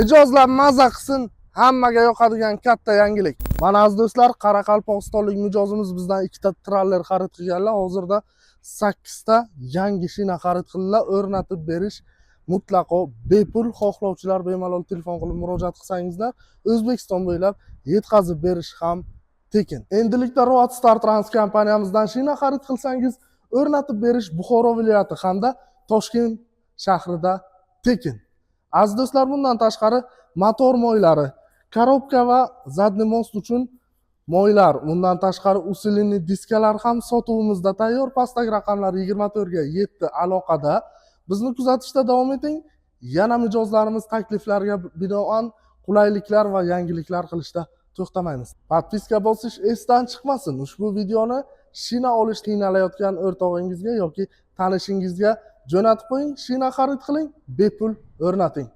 Mijozlar maza qilsin, hammaga yoqadigan katta yangilik. Mana aziz do'stlar, qoraqalpog'istonlik mijozimiz bizdan ikkita traller xarid qilganlar. Hozirda 8 ta yangi shina xarid qildilar. O'rnatib berish mutlaqo bepul. Xohlovchilar bemalol telefon qilib murojaat qilsangizlar, O'zbekiston bo'ylab yetkazib berish ham tekin. Endilikda Road Star Trans kompaniyamizdan shina xarid qilsangiz, o'rnatib berish Buxoro viloyati hamda Toshkent shahrida tekin. Aziz do'stlar, bundan tashqari motor moylari, korobka va zadniy most uchun moylar, bundan tashqari usilinli diskalar ham sotuvimizda tayyor. Pastdagi raqamlar 24 ga 7 aloqada. Bizni kuzatishda davom eting. Yana mijozlarimiz takliflariga binoan qulayliklar va yangiliklar qilishda to'xtamaymiz. Podpiska bosish esdan chiqmasin. Ushbu videoni shina olish qiynalayotgan o'rtog'ingizga yoki tanishingizga jo'natib qo'ying, shina xarid qiling, bepul o'rnating.